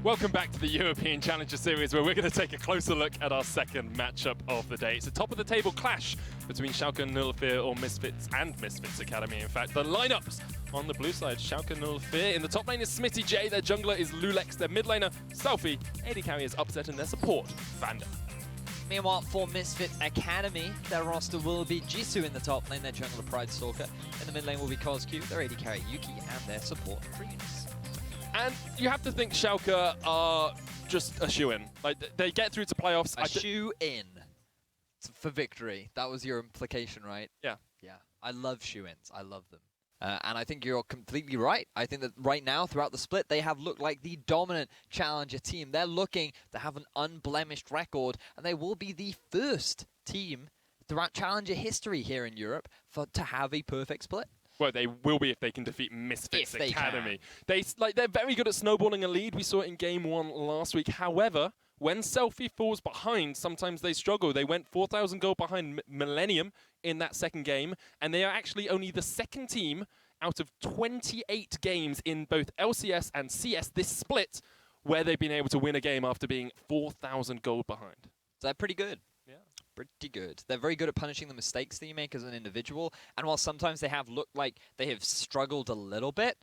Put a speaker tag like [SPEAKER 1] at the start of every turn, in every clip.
[SPEAKER 1] Welcome back to the European Challenger Series, where we're going to take a closer look at our second matchup of the day. It's a top-of-the-table clash between Schalke 04 or Misfits and Misfits Academy. In fact, the lineups on the blue side: Schalke 04. In the top lane is Smitty J, their jungler is Lulex, their mid laner Selfie, AD carry is Upset, and their support, Vanda.
[SPEAKER 2] Meanwhile, for Misfits Academy, their roster will be Jisoo in the top lane, their jungler Pride Stalker. In the mid lane will be CosQ, their AD carry Yuki, and their support Prince.
[SPEAKER 1] And you have to think Schalke are just a shoe-in. Like, they get through to playoffs.
[SPEAKER 2] A shoe-in for victory. That was your implication, right?
[SPEAKER 1] Yeah.
[SPEAKER 2] Yeah. I love shoe-ins. I love them. And I think you're completely right. I think that right now, throughout the split, they have looked like the dominant challenger team. They're looking to have an unblemished record, and they will be the first team throughout challenger history here in Europe to have a perfect split.
[SPEAKER 1] Well, they will be if they can defeat Misfits Academy. They're very good at snowballing a lead. We saw it in Game 1 last week. However, when Selfie falls behind, sometimes they struggle. They went 4,000 gold behind Millennium in that second game, and they are actually only the second team out of 28 games in both LCS and CS this split where they've been able to win a game after being 4,000 gold behind.
[SPEAKER 2] So they're pretty good.
[SPEAKER 1] Yeah.
[SPEAKER 2] Pretty good. They're very good at punishing the mistakes that you make as an individual, and while sometimes they have looked like they have struggled a little bit,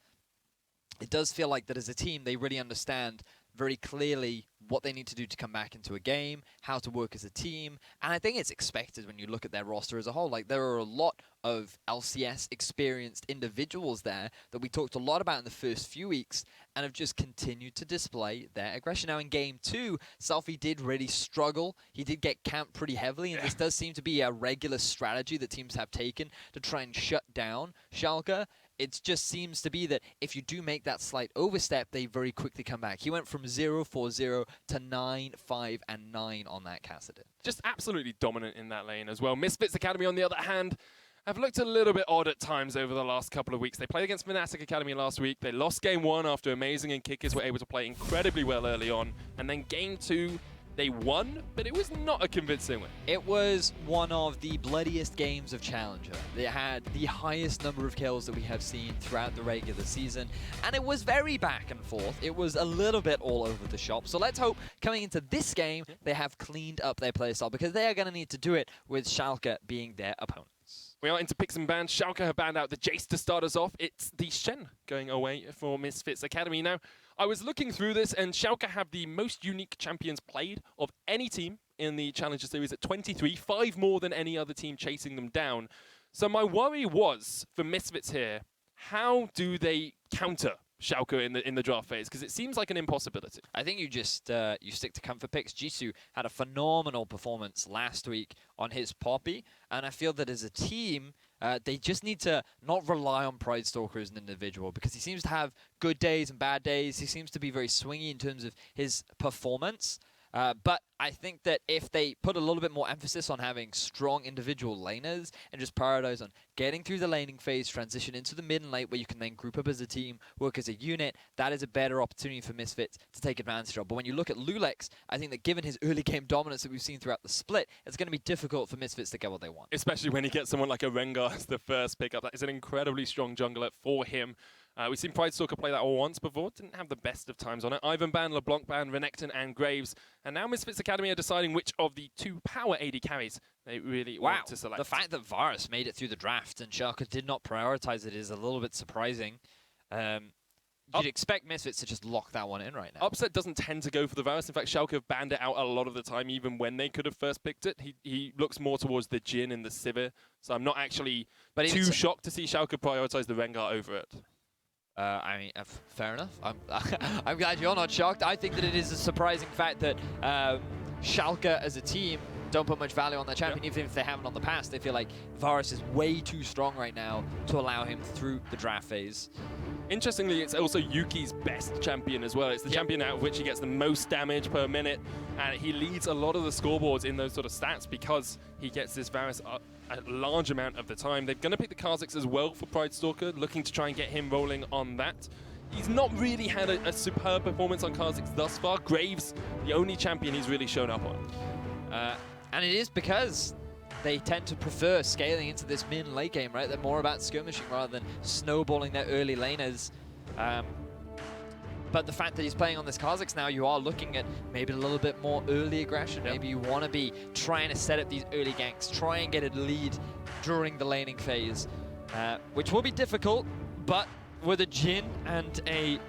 [SPEAKER 2] it does feel like that as a team they really understand very clearly what they need to do to come back into a game, how to work as a team, and I think it's expected when you look at their roster as a whole. Like, there are a lot of LCS experienced individuals there that we talked a lot about in the first few weeks and have just continued to display their aggression. Now in Game 2, Selfie did really struggle. He did get camped pretty heavily, and this does seem to be a regular strategy that teams have taken to try and shut down Schalke. It just seems to be that if you do make that slight overstep, they very quickly come back. He went from 0-4-0 to 9-5 and 9 on that Kassadin.
[SPEAKER 1] Just absolutely dominant in that lane as well. Misfits Academy, on the other hand, have looked a little bit odd at times over the last couple of weeks. They played against Fnatic Academy last week. They lost Game 1 after Amazing and Kickers were able to play incredibly well early on. And then Game 2, they won, but it was not a convincing win.
[SPEAKER 2] It was one of the bloodiest games of Challenger. They had the highest number of kills that we have seen throughout the regular season, and it was very back and forth. It was a little bit all over the shop. So let's hope coming into this game, they have cleaned up their playstyle, because they are going to need to do it with Schalke being their opponents.
[SPEAKER 1] We are into picks and bans. Schalke have banned out the Jace to start us off. It's the Shen going away for Misfits Academy. Now, I was looking through this, and Schalke have the most unique champions played of any team in the Challenger Series at 23, 5 more than any other team chasing them down. So my worry was, for Misfits here, how do they counter Schalke in the draft phase? Because it seems like an impossibility.
[SPEAKER 2] I think you just you stick to comfort picks. Jisoo had a phenomenal performance last week on his Poppy, and I feel that as a team, they just need to not rely on Pride Stalker as an individual, because he seems to have good days and bad days. He seems to be very swingy in terms of his performance. But I think that if they put a little bit more emphasis on having strong individual laners and just prioritize on getting through the laning phase, transition into the mid and late where you can then group up as a team, work as a unit, that is a better opportunity for Misfits to take advantage of. But when you look at Lulex, I think that given his early game dominance that we've seen throughout the split, it's going to be difficult for Misfits to get what they want.
[SPEAKER 1] Especially when he gets someone like a Rengar as the first pickup. That is an incredibly strong jungler for him. We've seen Pride Stalker play that all once before. Didn't have the best of times on it. Ivan Ban, LeBlanc Ban, Renekton, and Graves. And now Misfits Academy are deciding which of the 2 power AD carries they really want to select.
[SPEAKER 2] The fact that Varus made it through the draft and Schalke did not prioritize it is a little bit surprising. You'd expect Misfits to just lock that one in right now.
[SPEAKER 1] Upset doesn't tend to go for the Varus. In fact, Schalke have banned it out a lot of the time, even when they could have first picked it. He looks more towards the Jhin and the Sivir. So I'm not actually too shocked to see Schalke prioritize the Rengar over it.
[SPEAKER 2] I mean, fair enough. I'm glad you're not shocked. I think that it is a surprising fact that Schalke as a team don't put much value on their champion, even if they haven't on the past. They feel like Varus is way too strong right now to allow him through the draft phase.
[SPEAKER 1] Interestingly, it's also Yuki's best champion as well. It's the champion out of which he gets the most damage per minute, and he leads a lot of the scoreboards in those sort of stats because he gets this Varus a large amount of the time. They're going to pick the Kha'Zix as well for Pride Stalker, looking to try and get him rolling on that. He's not really had a superb performance on Kha'Zix thus far. Graves, the only champion he's really shown up on.
[SPEAKER 2] And it is because they tend to prefer scaling into this mid and late game, right? They're more about skirmishing rather than snowballing their early laners. But the fact that he's playing on this Kha'Zix now, you are looking at maybe a little bit more early aggression. Maybe you want to be trying to set up these early ganks, try and get a lead during the laning phase, which will be difficult, but with a Jhin and a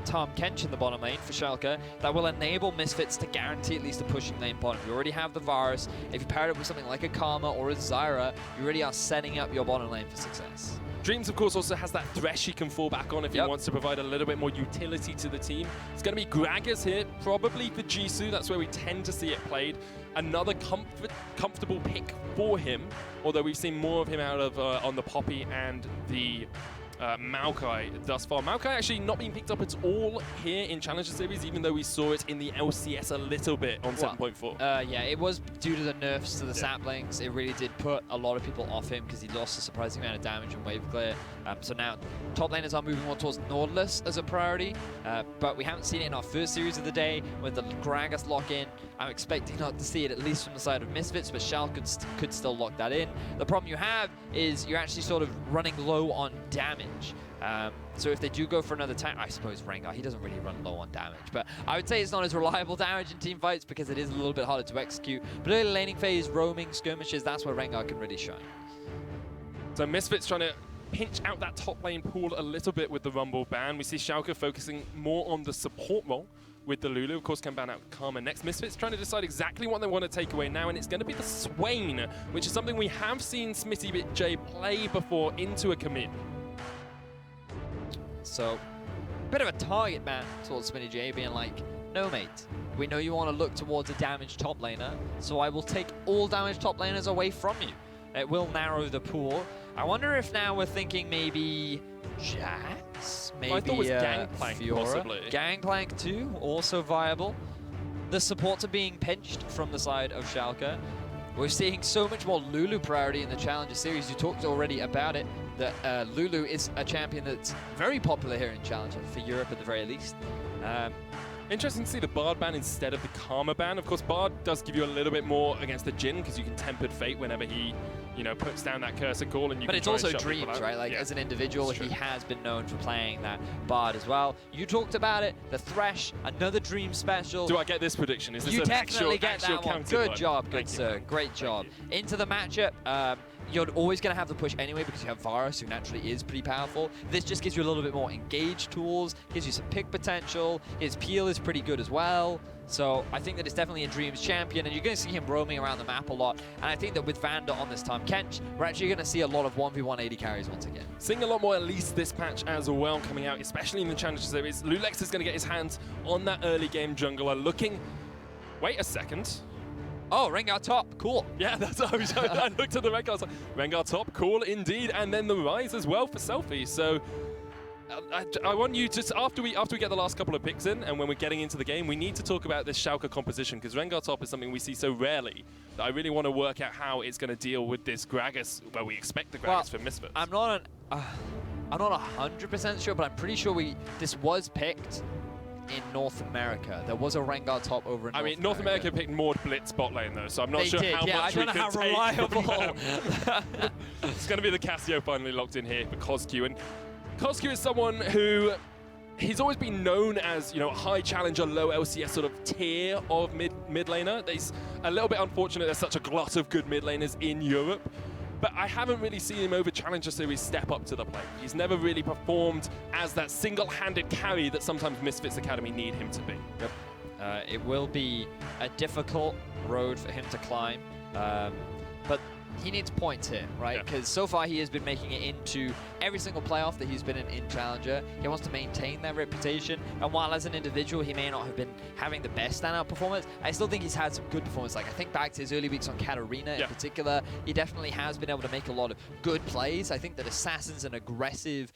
[SPEAKER 2] Tahm Kench in the bottom lane for Schalke, that will enable Misfits to guarantee at least a pushing lane bottom. You already have the Varus. If you pair it with something like a Karma or a Zyra, you already are setting up your bottom lane for success.
[SPEAKER 1] Dreams, of course, also has that Thresh he can fall back on if he wants to provide a little bit more utility to the team. It's going to be Gragas here, probably for Jisoo. That's where we tend to see it played. Another comfortable pick for him, although we've seen more of him out of on the Poppy and the Maokai thus far. Maokai actually not being picked up at all here in Challenger Series, even though we saw it in the LCS a little bit on 7.4.
[SPEAKER 2] Yeah, it was due to the nerfs to the saplings. It really did put a lot of people off him because he lost a surprising amount of damage in wave clear. So now top laners are moving more towards Nautilus as a priority, but we haven't seen it in our first series of the day with the Gragas lock-in. I'm expecting not to see it at least from the side of Misfits, but Schalke could still lock that in. The problem you have is you're actually sort of running low on damage. So if they do go for another tank, I suppose Rengar, he doesn't really run low on damage, but I would say it's not as reliable damage in team fights because it is a little bit harder to execute. But early laning phase, roaming, skirmishes, that's where Rengar can really shine.
[SPEAKER 1] So Misfits trying to pinch out that top lane pool a little bit with the Rumble ban. We see Schalke focusing more on the support role with the Lulu. Of course, can ban out Karma next. Misfits trying to decide exactly what they want to take away now, and it's going to be the Swain, which is something we have seen Smitty J play before into a commit.
[SPEAKER 2] So, a bit of a target man towards Smitty J, being like, no mate, we know you want to look towards a damaged top laner, so I will take all damaged top laners away from you. It will narrow the pool. I wonder if now we're thinking maybe Jax, maybe
[SPEAKER 1] I thought it was Gangplank,
[SPEAKER 2] Fiora.
[SPEAKER 1] possibly.
[SPEAKER 2] Gangplank too, also viable. The supports are being pinched from the side of Schalke. We're seeing so much more Lulu priority in the Challenger Series. You talked already about it, that Lulu is a champion that's very popular here in Challenger, for Europe at the very least.
[SPEAKER 1] Interesting to see the Bard ban instead of the Karma ban. Of course, Bard does give you a little bit more against the Jhin because you can Tempered Fate whenever he, you know, puts down that cursor call, and you. But
[SPEAKER 2] can
[SPEAKER 1] it's
[SPEAKER 2] try
[SPEAKER 1] also
[SPEAKER 2] and shut
[SPEAKER 1] Dreams,
[SPEAKER 2] right? Like as an individual, he has been known for playing that Bard as well. You talked about it, the Thresh, another Dream special.
[SPEAKER 1] Do I get this prediction? Is this
[SPEAKER 2] you
[SPEAKER 1] an
[SPEAKER 2] definitely get that one. Good job, good sir. Great job. Into the matchup. You're always going to have the push anyway because you have Varus, who naturally is pretty powerful. This just gives you a little bit more engaged tools, gives you some pick potential. His peel is pretty good as well. So I think that it's definitely a Dreams champion, and you're going to see him roaming around the map a lot. And I think that with Vander on this Tahm Kench, we're actually going to see a lot of 1v1 AD carries once again.
[SPEAKER 1] Seeing a lot more at least this patch as well coming out, especially in the Challenger Series. Lulex is going to get his hands on that early game jungler looking... Wait a second.
[SPEAKER 2] Oh, Rengar top, cool.
[SPEAKER 1] Yeah, that's what I looked at the Rengar, I was like, Rengar top, cool indeed, and then the Rise as well for Selfie. So I want you to, after we get the last couple of picks in, and when we're getting into the game, we need to talk about this Schalke composition, because Rengar top is something we see so rarely that I really want to work out how it's going to deal with this Gragas, where we expect the Gragas for Misfits.
[SPEAKER 2] I'm not 100% sure, but I'm pretty sure this was picked in North America. There was a Rengar top over in North America.
[SPEAKER 1] North America picked Mord Blitz bot lane though, so I'm not sure how much we could take reliable. It's going to be the Cassio finally locked in here for Cosq, and Cosq is someone who he's always been known as, you know, a high challenger, low LCS sort of tier of mid laner. It's a little bit unfortunate there's such a glut of good mid laners in Europe. But I haven't really seen him over Challenger Series step up to the plate. He's never really performed as that single-handed carry that sometimes Misfits Academy need him to be.
[SPEAKER 2] Yep. It will be a difficult road for him to climb, but he needs points here, right? Because so far he has been making it into every single playoff that he's been in Challenger. He wants to maintain that reputation, and while as an individual he may not have been having the best standout performance, I still think he's had some good performance. Like I think back to his early weeks on Katarina in particular, he definitely has been able to make a lot of good plays. I think that Assassin's and aggressive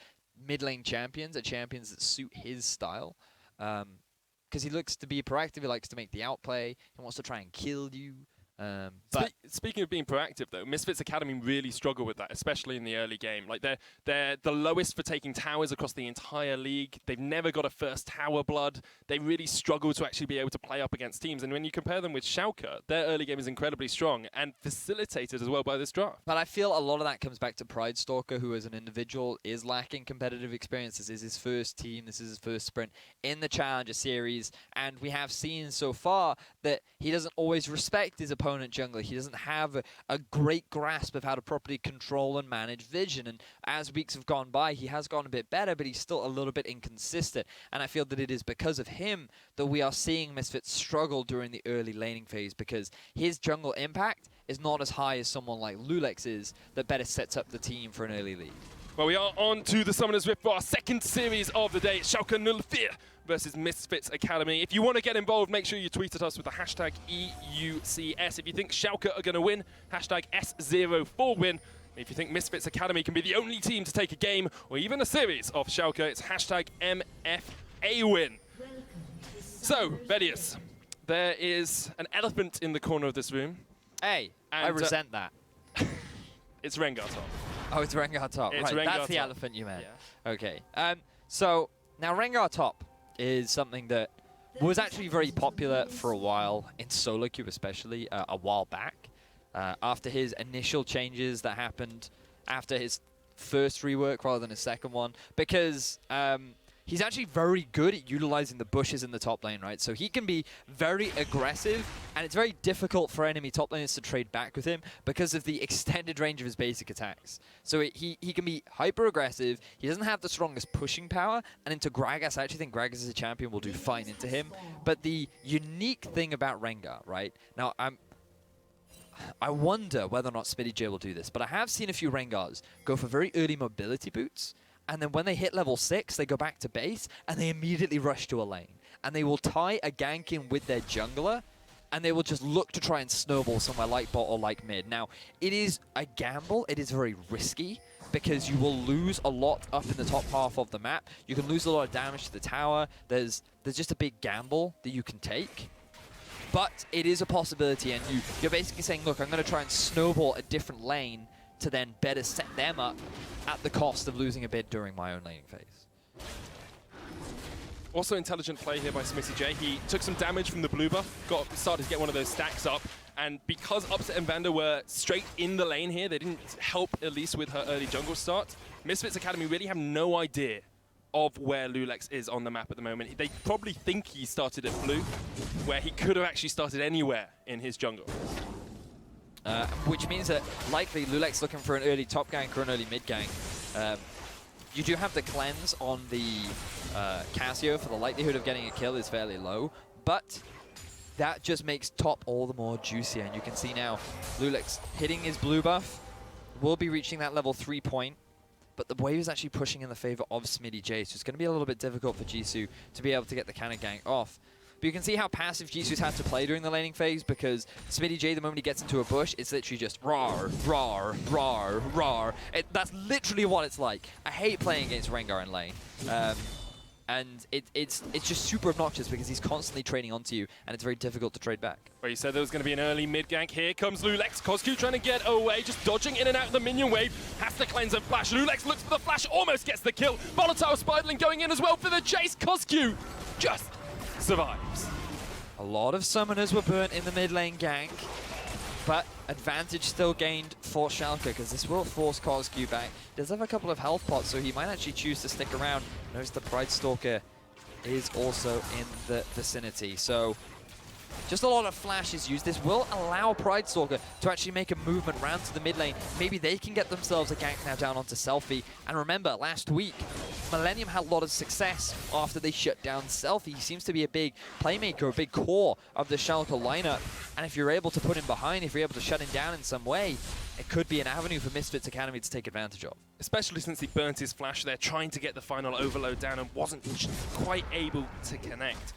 [SPEAKER 2] mid lane champions are champions that suit his style. Because he looks to be proactive, he likes to make the outplay, he wants to try and kill you. But
[SPEAKER 1] Speaking of being proactive, though, Misfits Academy really struggle with that, especially in the early game. Like they're the lowest for taking towers across the entire league. They've never got a first tower blood. They really struggle to actually be able to play up against teams. And when you compare them with Schalke, their early game is incredibly strong and facilitated as well by this draft.
[SPEAKER 2] But I feel a lot of that comes back to Pride Stalker, who as an individual is lacking competitive experience. This is his first team. This is his first sprint in the Challenger Series. And we have seen so far that he doesn't always respect his opponent jungler. He doesn't have a great grasp of how to properly control and manage vision. And as weeks have gone by, he has gotten a bit better, but he's still a little bit inconsistent. And I feel that it is because of him that we are seeing Misfits struggle during the early laning phase, because his jungle impact is not as high as someone like Lulex is, that better sets up the team for an early lead.
[SPEAKER 1] Well, we are on to the Summoners Rift for our second series of the day. It's Schalke 04 versus Misfits Academy. If you want to get involved, make sure you tweet at us with the hashtag EUCS. If you think Schalke are going to win, hashtag S04 win. If you think Misfits Academy can be the only team to take a game or even a series of Schalke, it's hashtag MFA win. So, Vedius, there is an elephant in the corner of this room.
[SPEAKER 2] Hey, I resent that.
[SPEAKER 1] It's Rengar top.
[SPEAKER 2] Oh, it's Rengar top.
[SPEAKER 1] It's
[SPEAKER 2] right,
[SPEAKER 1] Rengar
[SPEAKER 2] that's the
[SPEAKER 1] top.
[SPEAKER 2] elephant you meant.
[SPEAKER 1] Yeah.
[SPEAKER 2] Okay. So now Rengar top is something that was actually very popular for a while, in solo queue especially, a while back. After his initial changes that happened after his first rework rather than his second one, because he's actually very good at utilizing the bushes in the top lane, right? So he can be very aggressive, and it's very difficult for enemy top laners to trade back with him because of the extended range of his basic attacks. So he can be hyper aggressive. He doesn't have the strongest pushing power, and into Gragas, I actually think Gragas as a champion will do fine into him. But the unique thing about Rengar, right? Now, I wonder whether or not Smitty J will do this, but I have seen a few Rengars go for very early mobility boots, and then when they hit level 6, they go back to base, and they immediately rush to a lane. And they will tie a gank in with their jungler, and they will just look to try and snowball somewhere like bot or like mid. Now, it is a gamble. It is very risky, because you will lose a lot up in the top half of the map. You can lose a lot of damage to the tower. There's just a big gamble that you can take. But it is a possibility, and you're basically saying, look, I'm going to try and snowball a different lane to then better set them up at the cost of losing a bit during my own laning phase.
[SPEAKER 1] Also intelligent play here by Smitty J. He took some damage from the blue buff, started to get one of those stacks up, and because Upset and Vander were straight in the lane here, they didn't help Elise with her early jungle start. Misfits Academy really have no idea of where Lulex is on the map at the moment. They probably think he started at blue, where he could have actually started anywhere in his jungle.
[SPEAKER 2] Which means that likely Lulex looking for an early top gank or an early mid gank. You do have the cleanse on the Casio, for the likelihood of getting a kill is fairly low, but that just makes top all the more juicier. And you can see now Lulex hitting his blue buff, will be reaching that level 3 point, but the wave is actually pushing in the favor of Smitty J, so it's going to be a little bit difficult for Jisoo to be able to get the cannon gank off. But you can see how passive Jisoo's had to play during the laning phase, because Smitty J, the moment he gets into a bush, it's literally just rawr, rawr, rawr, rawr. That's literally what it's like. I hate playing against Rengar in lane. And it's just super obnoxious because he's constantly trading onto you, and it's very difficult to trade back.
[SPEAKER 1] Well, you said there was going to be an early mid gank. Here comes Lulex. Coscu trying to get away, just dodging in and out of the minion wave. Has to cleanse and flash. Lulex looks for the flash, almost gets the kill. Volatile Spiderling going in as well for the chase. Coscu just survives.
[SPEAKER 2] A lot of summoners were burnt in the mid lane gank, but advantage still gained for Schalke, because this will force Coscu back. He does have a couple of health pots, so he might actually choose to stick around. Notice the Pride Stalker is also in the vicinity, so just a lot of flashes used. This will allow Pride Stalker to actually make a movement round to the mid lane. Maybe they can get themselves a gank now down onto Selfie. And remember, last week, Millennium had a lot of success after they shut down Selfie. He seems to be a big playmaker, a big core of the Schalke lineup. And if you're able to put him behind, if you're able to shut him down in some way, it could be an avenue for Misfits Academy to take advantage of.
[SPEAKER 1] Especially since he burnt his flash there, trying to get the final overload down and wasn't quite able to connect.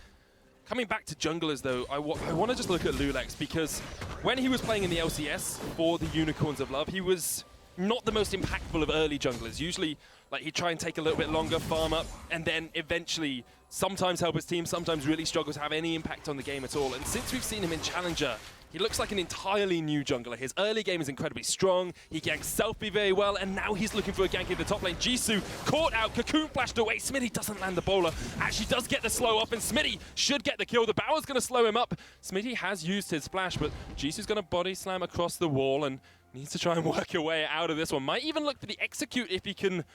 [SPEAKER 1] Coming back to junglers, though, I want to just look at Lulex, because when he was playing in the LCS for the Unicorns of Love, he was not the most impactful of early junglers. Usually, like, he'd try and take a little bit longer, farm up, and then eventually sometimes help his team, sometimes really struggle to have any impact on the game at all. And since we've seen him in Challenger, He looks like an entirely new jungler. His early game is incredibly strong. He ganks Selfie very well, and now he's looking for a gank in the top lane. Jisoo caught out, Cocoon flashed away. Smitty doesn't land the bowler. Actually does get the slow up, and Smitty should get the kill. The Bower's going to slow him up. Smitty has used his splash, but Jisoo's going to body slam across the wall and needs to try and work a way out of this one. Might even look for the execute if he can.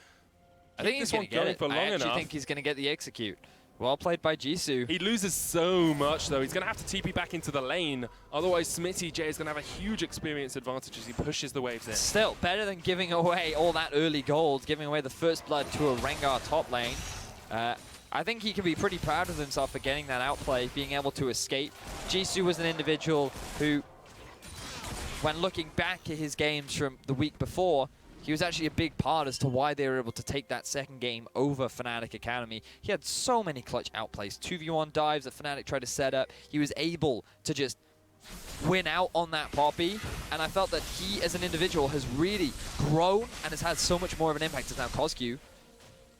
[SPEAKER 2] I think he's going to get it.
[SPEAKER 1] For long
[SPEAKER 2] I actually
[SPEAKER 1] enough.
[SPEAKER 2] think he's going to get the execute. Well played by Jisoo.
[SPEAKER 1] He loses so much, though. He's going to have to TP back into the lane. Otherwise, Smitty J is going to have a huge experience advantage as he pushes the waves in.
[SPEAKER 2] Still, better than giving away all that early gold, giving away the first blood to a Rengar top lane. I think he can be pretty proud of himself for getting that outplay, being able to escape. Jisoo was an individual who, when looking back at his games from the week before, he was actually a big part as to why they were able to take that second game over Fnatic Academy. He had so many clutch outplays, 2v1 dives that Fnatic tried to set up. He was able to just win out on that Poppy, and I felt that he, as an individual, has really grown and has had so much more of an impact as now Coscu.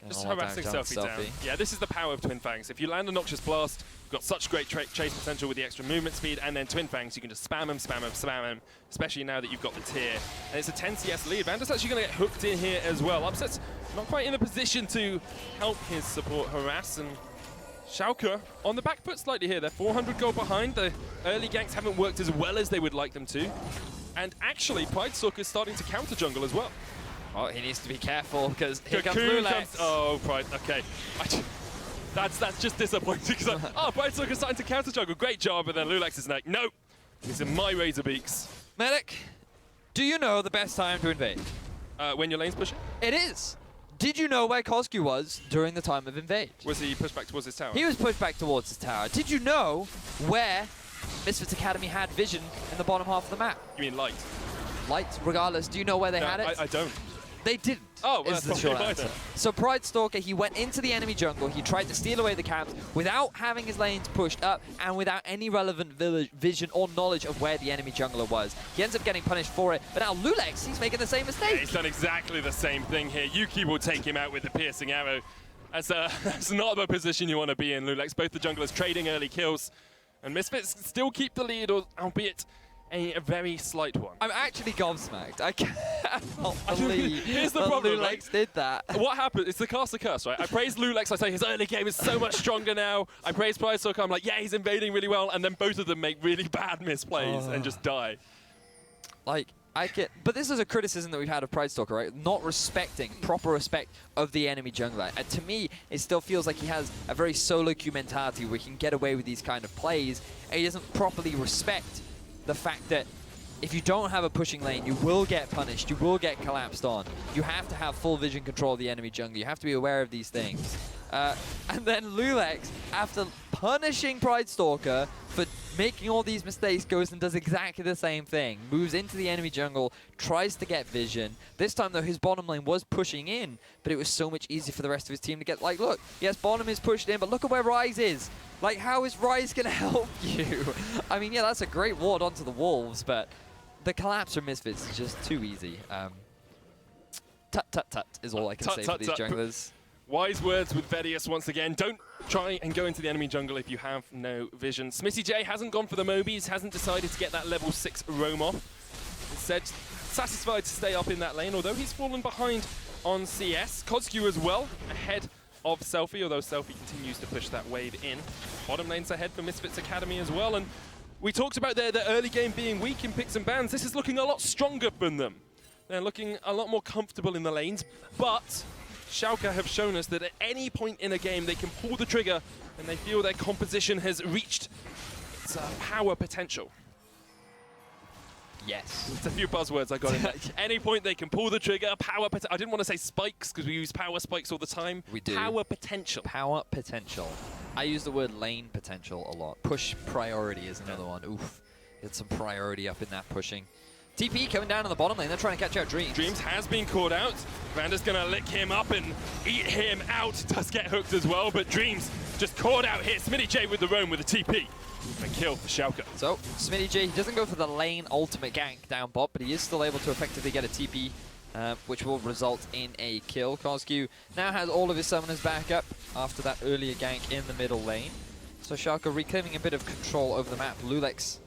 [SPEAKER 1] Just harassing Selfie down. Yeah, this is the power of Twin Fangs. If you land a Noxious Blast, you've got such great chase potential with the extra movement speed, and then Twin Fangs, you can just spam him, especially now that you've got the tier. And it's a 10 CS lead. Vander's actually going to get hooked in here as well. Upset's not quite in a position to help his support harass, and Schalke on the back foot slightly here. They're 400 gold behind. The early ganks haven't worked as well as they would like them to. And actually, Pridestalker's starting to counter jungle as well.
[SPEAKER 2] Oh, he needs to be careful because here comes
[SPEAKER 1] Cocoon
[SPEAKER 2] Lulax.
[SPEAKER 1] Oh, Pride. Okay. That's just disappointing because Pridestalker's starting to counter jungle. Great job, but then Lulax is like, nope. These are my razor beaks.
[SPEAKER 2] Medic, do you know the best time to invade?
[SPEAKER 1] When your lane's pushing?
[SPEAKER 2] It is. Did you know where Coscu was during the time of invade?
[SPEAKER 1] Was he pushed back towards his tower?
[SPEAKER 2] He was pushed back towards his tower. Did you know where Misfits Academy had vision in the bottom half of the map?
[SPEAKER 1] You mean light?
[SPEAKER 2] Light, regardless. Do you know where they had it?
[SPEAKER 1] I don't.
[SPEAKER 2] They didn't.
[SPEAKER 1] Oh, well,
[SPEAKER 2] is the short answer. So Pridestalker, he went into the enemy jungle, he tried to steal away the camps without having his lanes pushed up and without any relevant vision or knowledge of where the enemy jungler was. He ends up getting punished for it, but now Lulax, he's making the same mistake.
[SPEAKER 1] Yeah, he's done exactly the same thing here. Yuki will take him out with the piercing arrow. That's not the position you want to be in, Lulax. Both the junglers trading early kills, and Misfits still keep the lead, albeit a very slight one.
[SPEAKER 2] I'm actually gobsmacked. I cannot believe
[SPEAKER 1] Here's the
[SPEAKER 2] that
[SPEAKER 1] problem,
[SPEAKER 2] Lulax
[SPEAKER 1] right?
[SPEAKER 2] did that.
[SPEAKER 1] What happened? It's the caster curse, right? I praise Lulax. I say his early game is so much stronger now. I praise Pridestalker. I'm like, yeah, he's invading really well. And then both of them make really bad misplays and just die.
[SPEAKER 2] Like, but this is a criticism that we've had of Pridestalker, right? Not respecting, proper respect of the enemy jungler. And to me, it still feels like he has a very solo queue mentality where he can get away with these kind of plays, and he doesn't properly respect the fact that if you don't have a pushing lane, you will get punished, you will get collapsed on. You have to have full vision control of the enemy jungle. You have to be aware of these things. And then Lulax, after punishing Pridestalker for making all these mistakes, goes and does exactly the same thing. Moves into the enemy jungle, tries to get vision. This time, though, his bottom lane was pushing in, but it was so much easier for the rest of his team to get, like, look, yes, bottom is pushed in, but look at where Ryze is. Like, how is Ryze going to help you? I mean, yeah, that's a great ward onto the Wolves, but the collapse from Misfits is just too easy. Tut-tut-tut is all I can say for these junglers.
[SPEAKER 1] Wise words with Vedius once again. Don't try and go into the enemy jungle if you have no vision. Smitty J hasn't gone for the Mobies, hasn't decided to get that level 6 roam off. Instead, satisfied to stay up in that lane, although he's fallen behind on CS. Coscu as well, ahead of Selfie, although Selfie continues to push that wave in. Bottom lane's ahead for Misfits Academy as well, and we talked about the early game being weak in picks and bans. This is looking a lot stronger from them. They're looking a lot more comfortable in the lanes, but Schalke have shown us that at any point in a game they can pull the trigger and they feel their composition has reached its power potential.
[SPEAKER 2] Yes.
[SPEAKER 1] It's a few buzzwords I got in there. Any point they can pull the trigger, power potential. I didn't want to say spikes because we use power spikes all the time.
[SPEAKER 2] We do.
[SPEAKER 1] Power potential.
[SPEAKER 2] Power potential. I use the word lane potential a lot. Push priority is another one. Oof. Get some priority up in that pushing. TP coming down on the bottom lane. They're trying to catch out Dreams.
[SPEAKER 1] Dreams has been caught out. Vander's going to lick him up and eat him out. Does get hooked as well, but Dreams just caught out here. Smitty J with the roam with a TP. And kill for Schalke.
[SPEAKER 2] So, Smitty J, he doesn't go for the lane ultimate gank down bot, but he is still able to effectively get a TP, which will result in a kill. Coscu now has all of his summoners back up after that earlier gank in the middle lane. So Schalke reclaiming a bit of control over the map. Lulax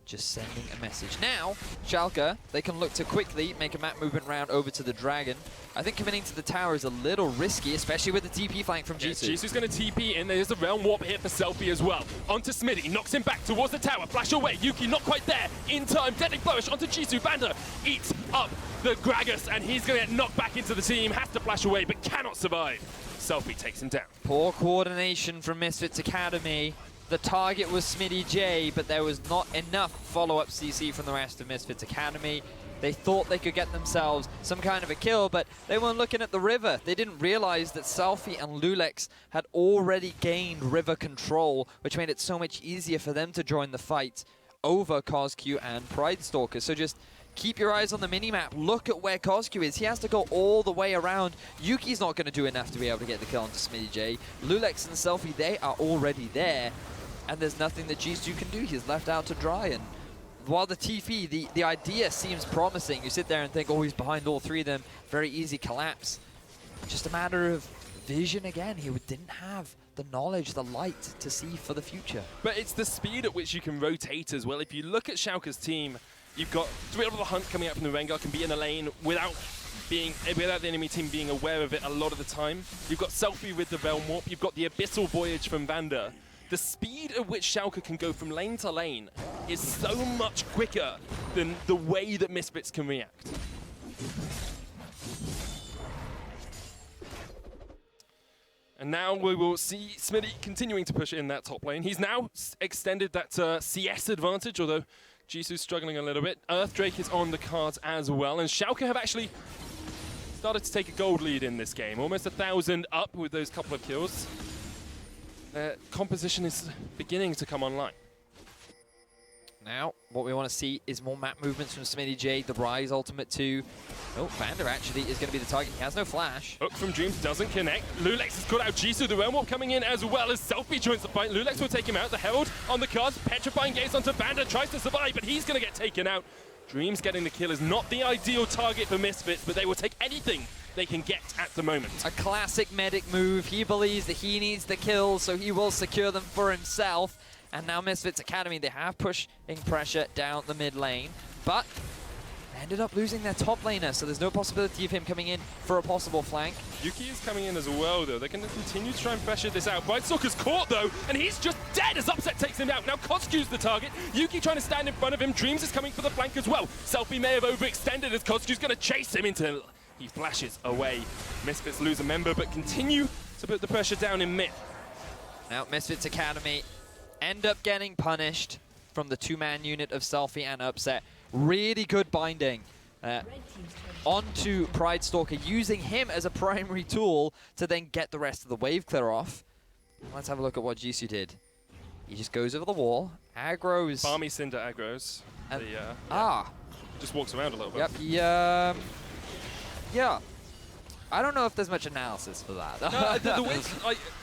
[SPEAKER 2] just sending a message. Now, Schalke, they can look to quickly make a map movement round over to the Dragon. I think committing to the tower is a little risky, especially with the TP flank from Jisoo.
[SPEAKER 1] Jisoo's going to TP in. There's a Realm Warp here for Selfie as well. Onto Smitty, knocks him back towards the tower. Flash away. Yuki not quite there. In time, deadly flourish onto Jisoo. Vanda eats up the Gragas, and he's going to get knocked back into the team. Has to flash away, but cannot survive. Selfie takes him down.
[SPEAKER 2] Poor coordination from Misfits Academy. The target was Smitty J, but there was not enough follow-up CC from the rest of Misfits Academy. They thought they could get themselves some kind of a kill, but they weren't looking at the river. They didn't realize that Selfie and Lulex had already gained river control, which made it so much easier for them to join the fight over CosQ and Pride Stalker. So just keep your eyes on the minimap. Look at where CosQ is. He has to go all the way around. Yuki's not going to do enough to be able to get the kill onto Smitty J. Lulex and Selfie, they are already there. And there's nothing that Jisoo can do. He's left out to dry. And while the TP, the idea seems promising, you sit there and think, oh, he's behind all three of them. Very easy collapse. Just a matter of vision again. He didn't have the knowledge, the light to see for the future.
[SPEAKER 1] But it's the speed at which you can rotate as well. If you look at Schalke's team, you've got Thrill of the Hunt coming out from the Rengar, can be in a lane without the enemy team being aware of it a lot of the time. You've got Selfie with the Realm Warp. You've got the Abyssal Voyage from Vanda. The speed at which Schalke can go from lane to lane is so much quicker than the way that Misfits can react. And now we will see Smitty continuing to push in that top lane. He's now extended that CS advantage, although Jisoo's struggling a little bit. Earthdrake is on the cards as well, and Schalke have actually started to take a gold lead in this game. Almost 1,000 up with those couple of kills. Composition is beginning to come online.
[SPEAKER 2] Now, what we want to see is more map movements from Smitty J, the Rise ultimate 2. Oh, Vander actually is going to be the target. He has no flash.
[SPEAKER 1] Hook from Dreams doesn't connect. Lulex has got out Jisoo. The Realm Warp coming in as well as Selfie joins the fight. Lulex will take him out. The Herald on the cards. Petrifying gaze onto Vander. Tries to survive, but he's going to get taken out. Dreams getting the kill is not the ideal target for Misfits, but they will take anything they can get at the moment.
[SPEAKER 2] A classic medic move. He believes that he needs the kills, so he will secure them for himself. And now Misfits Academy, they have pushing pressure down the mid lane, but ended up losing their top laner, so there's no possibility of him coming in for a possible flank.
[SPEAKER 1] Yuki is coming in as well, though. They're going to continue to try and pressure this out. Brightstalker's caught, though, and he's just dead as Upset takes him out. Now CosQ's the target. Yuki trying to stand in front of him. Dreams is coming for the flank as well. Selfie may have overextended as CosQ's going to chase him until he flashes away. Misfits lose a member, but continue to put the pressure down in mid.
[SPEAKER 2] Now Misfits Academy end up getting punished from the two-man unit of Selfie and Upset. Really good binding onto Pride Stalker, using him as a primary tool to then get the rest of the wave clear off. Let's have a look at what Jisoo did. He just goes over the wall, aggroes.
[SPEAKER 1] Barmy Cinder aggroes. Just walks around a little bit.
[SPEAKER 2] Yep, yeah. I don't know if there's much analysis for that.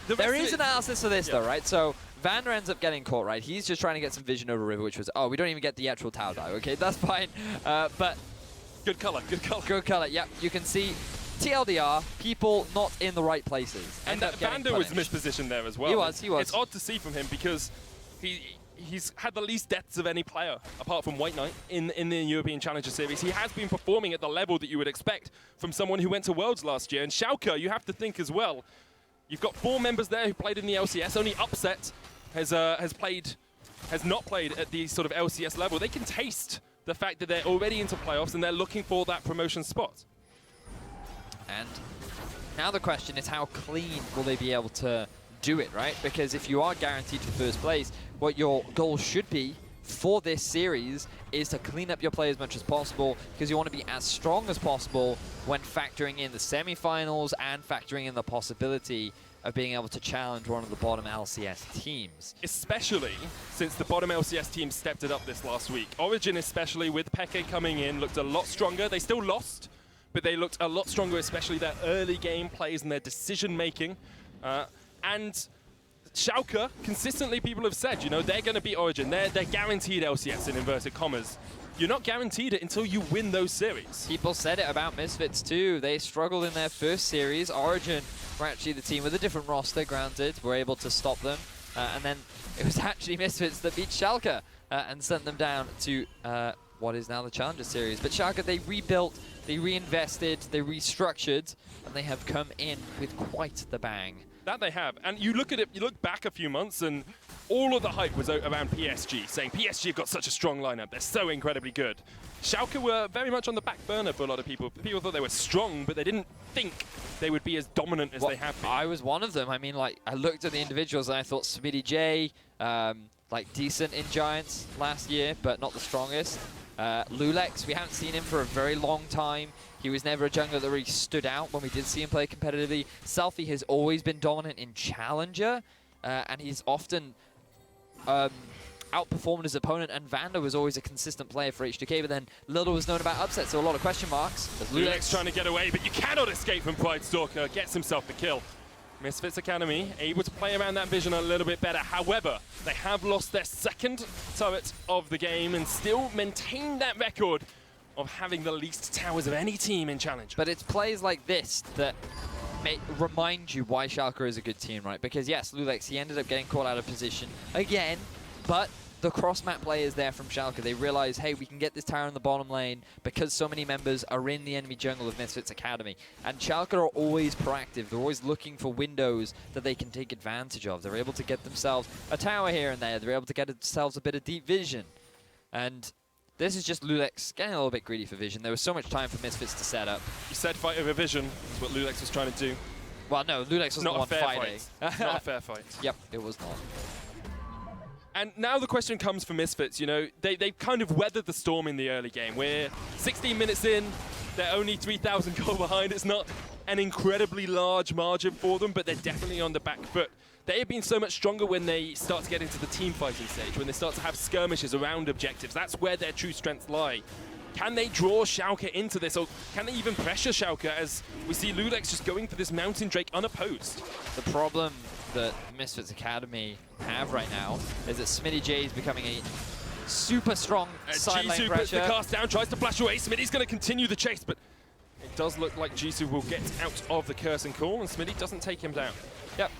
[SPEAKER 2] There is analysis for this, though, right? So Vander ends up getting caught, right? He's just trying to get some vision over river, which was, oh, we don't even get the actual Tau dive. Okay, that's fine. But
[SPEAKER 1] good color, good color.
[SPEAKER 2] Good color, yep. You can see TLDR, people not in the right places.
[SPEAKER 1] And that Vander was mispositioned there as well.
[SPEAKER 2] He was.
[SPEAKER 1] It's odd to see from him because he's had the least deaths of any player, apart from White Knight, in the European Challenger Series. He has been performing at the level that you would expect from someone who went to Worlds last year. And Schalke, you have to think as well, you've got 4 members there who played in the LCS. Only Upset has not played at the sort of LCS level. They can taste the fact that they're already into playoffs and they're looking for that promotion spot.
[SPEAKER 2] And now the question is, how clean will they be able to do it, right? Because if you are guaranteed for first place, what your goal should be for this series is to clean up your play as much as possible, because you want to be as strong as possible when factoring in the semifinals and factoring in the possibility of being able to challenge one of the bottom LCS teams.
[SPEAKER 1] Especially since the bottom LCS team stepped it up this last week. Origin, especially with Peke coming in, looked a lot stronger. They still lost, but they looked a lot stronger, especially their early game plays and their decision making. And Schalke, consistently people have said, you know, they're going to beat Origin. They're guaranteed LCS in inverted commas. You're not guaranteed it until you win those series.
[SPEAKER 2] People said it about Misfits too. They struggled in their first series. Origin were actually the team with a different roster, granted, were able to stop them. And then it was actually Misfits that beat Schalke and sent them down to what is now the Challenger Series. But Schalke, they rebuilt, they reinvested, they restructured, and they have come in with quite the bang.
[SPEAKER 1] That they have. And you look at it, you look back a few months, and all of the hype was around PSG, saying PSG have got such a strong lineup, they're so incredibly good. Schalke were very much on the back burner for a lot of people. People thought they were strong, but they didn't think they would be as dominant as they have been.
[SPEAKER 2] I was one of them. I mean, like, I looked at the individuals and I thought Smitty J, like, decent in Giants last year, but not the strongest. Lulex, we haven't seen him for a very long time. He was never a jungler that really stood out when we did see him play competitively. Selfie has always been dominant in Challenger, and he's often outperformed his opponent, and Vanda was always a consistent player for HDK, but then little was known about upsets, so a lot of question marks.
[SPEAKER 1] Lulex trying to get away, but you cannot escape from Pride Stalker, gets himself the kill. Misfits Academy able to play around that vision a little bit better. However, they have lost their second turret of the game and still maintain that record of having the least towers of any team in Challenge.
[SPEAKER 2] But it's plays like this that remind you why Schalke is a good team, right? Because yes, Lulex, he ended up getting caught out of position again, but the cross-map play is there from Schalke. They realize, hey, we can get this tower in the bottom lane because so many members are in the enemy jungle of Misfits Academy. And Schalke are always proactive. They're always looking for windows that they can take advantage of. They're able to get themselves a tower here and there. They're able to get themselves a bit of deep vision. And this is just Lulex getting a little bit greedy for vision. There was so much time for Misfits to set up.
[SPEAKER 1] You said fight over vision. That's what Lulex was trying to do.
[SPEAKER 2] Well, no, Lulex was the one fighting.
[SPEAKER 1] Not a fair fight.
[SPEAKER 2] Yep, it was not.
[SPEAKER 1] And now the question comes for Misfits, you know, they've kind of weathered the storm in the early game. We're 16 minutes in, they're only 3,000 goal behind. It's not an incredibly large margin for them, but they're definitely on the back foot. They have been so much stronger when they start to get into the team fighting stage, when they start to have skirmishes around objectives. That's where their true strengths lie. Can they draw Schalke into this, or can they even pressure Schalke as we see Lulex just going for this Mountain Drake unopposed?
[SPEAKER 2] The problem that Misfits Academy have right now is that Smitty J is becoming a super strong side lane
[SPEAKER 1] Jisoo
[SPEAKER 2] pressure.
[SPEAKER 1] puts the cast down, tries to flash away. Smitty's going to continue the chase, but it does look like Jisoo will get out of the curse and call, and Smitty doesn't take him down.
[SPEAKER 2] Yep,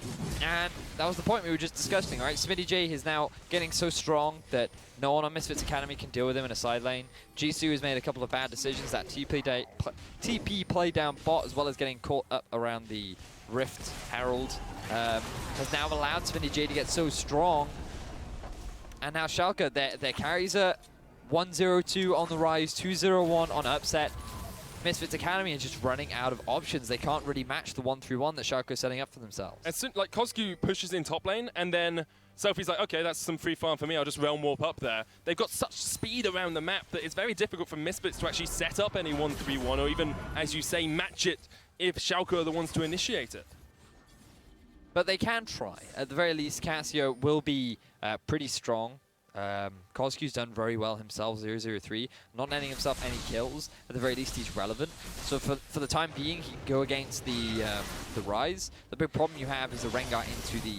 [SPEAKER 2] and that was the point we were just discussing, right? Smitty J is now getting so strong that no one on Misfits Academy can deal with him in a side lane. Jisoo has made a couple of bad decisions, that TP play down bot, as well as getting caught up around the Rift Herald, has now allowed Smitty J to get so strong. And now Schalke, their carries are 1-0-2 on the rise, 2-0-1 on upset. Misfits Academy is just running out of options. They can't really match the 1-3-1 that Schalke is setting up for themselves.
[SPEAKER 1] And so, like, Kozku pushes in top lane, and then Sophie's like, okay, that's some free farm for me, I'll just realm warp up there. They've got such speed around the map that it's very difficult for Misfits to actually set up any 1-3-1, or even, as you say, match it if Schalke are the ones to initiate it.
[SPEAKER 2] But they can try. At the very least, Cassio will be pretty strong. Kozku's done very well himself, 0-0-3, not netting himself any kills. At the very least, he's relevant. So for the time being, he can go against the Rise. The big problem you have is the Rengar into the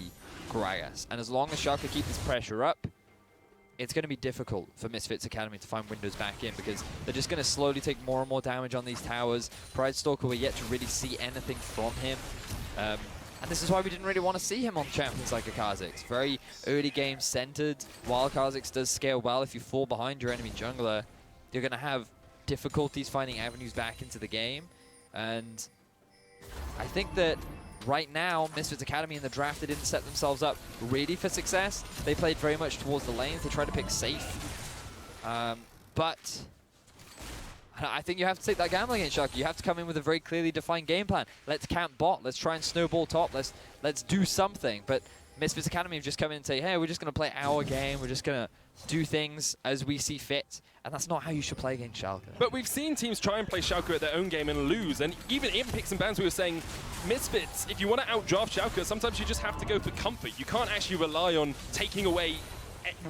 [SPEAKER 2] Gragas. And as long as Schalke keep this pressure up, it's going to be difficult for Misfits Academy to find windows back in, because they're just going to slowly take more and more damage on these towers. Pride Stalker, we're yet to really see anything from him. And this is why we didn't really want to see him on champions like a Kha'Zix. Very early game centered. While Kha'Zix does scale well, if you fall behind your enemy jungler, you're going to have difficulties finding avenues back into the game. And I think that right now, Misfits Academy in the draft, they didn't set themselves up really for success. They played very much towards the lanes. They tried to pick safe. But I think you have to take that gamble against Schalke. You have to come in with a very clearly defined game plan. Let's camp bot. Let's try and snowball top. Let's do something. But Misfits Academy have just come in and say, hey, we're just going to play our game. We're just going to do things as we see fit. And that's not how you should play against Schalke.
[SPEAKER 1] But we've seen teams try and play Schalke at their own game and lose. And even in picks and bans, we were saying, Misfits, if you want to outdraft Schalke, sometimes you just have to go for comfort. You can't actually rely on taking away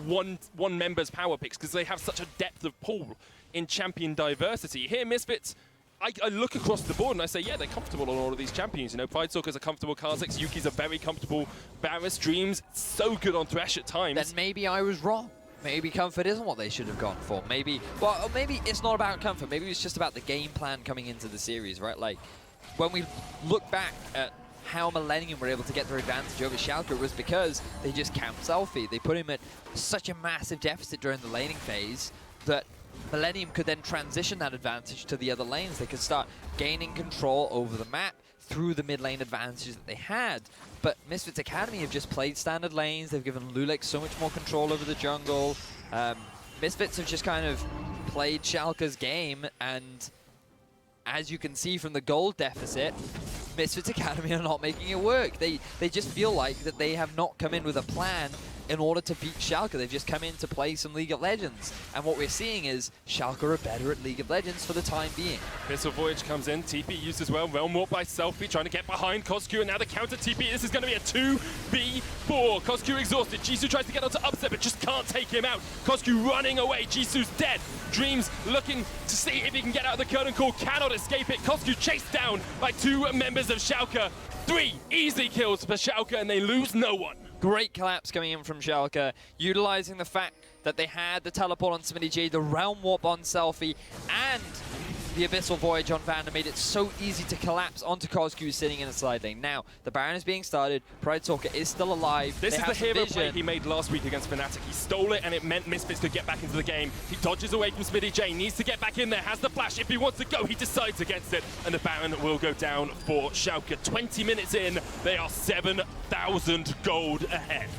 [SPEAKER 1] one member's power picks, because they have such a depth of pool in champion diversity. Here, Misfits, I look across the board and I say, yeah, they're comfortable on all of these champions. You know, Pride Stalker's a comfortable Kha'Zix, Yuki's a very comfortable Varus, Dreams, so good on Thresh at times.
[SPEAKER 2] Then maybe I was wrong. Maybe comfort isn't what they should have gone for. Maybe, well, maybe it's not about comfort. Maybe it's just about the game plan coming into the series, right? Like, when we look back at how Millennium were able to get their advantage over Schalke was because they just camped Selfie. They put him at such a massive deficit during the laning phase that Millennium could then transition that advantage to the other lanes. They could start gaining control over the map through the mid lane advantages that they had. But Misfits Academy have just played standard lanes. They've given Lulex so much more control over the jungle. Misfits have just kind of played Schalke's game, and as you can see from the gold deficit, Misfits Academy are not making it work. They just feel like that they have not come in with a plan in order to beat Schalke. They've just come in to play some League of Legends. And what we're seeing is Schalke are better at League of Legends for the time being.
[SPEAKER 1] Missile Voyage comes in, TP used as well, Realm Warp by Selfie, trying to get behind Coscu, and now the counter TP. This is going to be a 2v4. Coscu exhausted, Jisoo tries to get onto Upset, but just can't take him out. Coscu running away, Jisoo's dead. Dreams looking to see if he can get out of the curtain call, cannot escape it. Coscu chased down by 2 members of Schalke. 3 easy kills for Schalke, and they lose no one.
[SPEAKER 2] Great collapse coming in from Schalke, utilizing the fact that they had the teleport on SmittyG, the Realm Warp on Selfie, and the Abyssal Voyage on Vander made it so easy to collapse onto Coscu sitting in the side lane. Now, the Baron is being started, Pridestalker is still alive.
[SPEAKER 1] This is the hero play he made last week against Fnatic. He stole it, and it meant Misfits could get back into the game. He dodges away from SmittyJ, needs to get back in there, has the flash. If he wants to go, he decides against it, and the Baron will go down for Schalke. 20 minutes in, they are 7,000 gold ahead.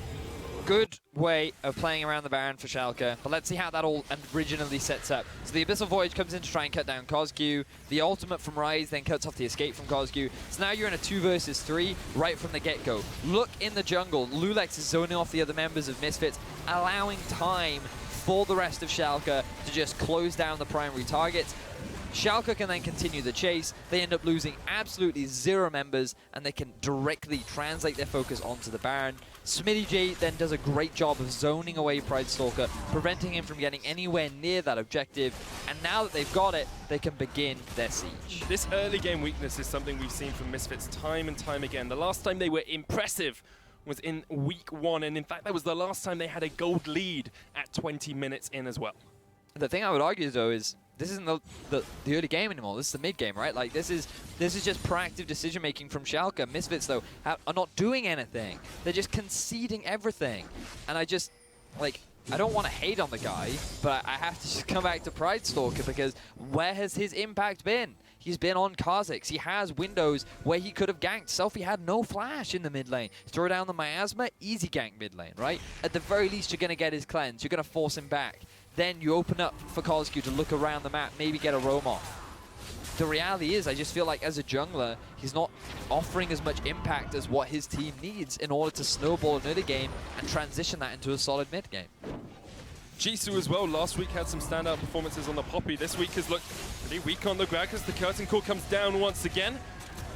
[SPEAKER 2] Good way of playing around the Baron for Schalke, but let's see how that all originally sets up. So the Abyssal Voyage comes in to try and cut down Coscu. The ultimate from Ryze then cuts off the escape from Coscu. So now you're in a 2 versus 3 right from the get-go. Look in the jungle. Lulex is zoning off the other members of Misfits, allowing time for the rest of Schalke to just close down the primary targets. Schalke can then continue the chase. They end up losing absolutely 0 members, and they can directly translate their focus onto the Baron. SmittyJ then does a great job of zoning away Pridestalker, preventing him from getting anywhere near that objective. And now that they've got it, they can begin their siege.
[SPEAKER 1] This early game weakness is something we've seen from Misfits time and time again. The last time they were impressive was in week 1, and in fact that was the last time they had a gold lead at 20 minutes in as well.
[SPEAKER 2] The thing I would argue though is this isn't the early game anymore. This is the mid game, right? Like this is just proactive decision making from Schalke. Misfits though are not doing anything. They're just conceding everything, and I don't want to hate on the guy, but I have to just come back to Pridestalker, because where has his impact been? He's been on Kha'Zix. He has windows where he could have ganked. Selfie had no flash in the mid lane. Throw down the Miasma, easy gank mid lane, right? At the very least, you're going to get his cleanse. You're going to force him back. Then you open up for Coscu to look around the map, maybe get a roam off. The reality is, I just feel like as a jungler, he's not offering as much impact as what his team needs in order to snowball another game and transition that into a solid mid game.
[SPEAKER 1] Jisoo as well, last week had some standout performances on the Poppy. This week has looked pretty weak on the ground as the curtain call comes down once again.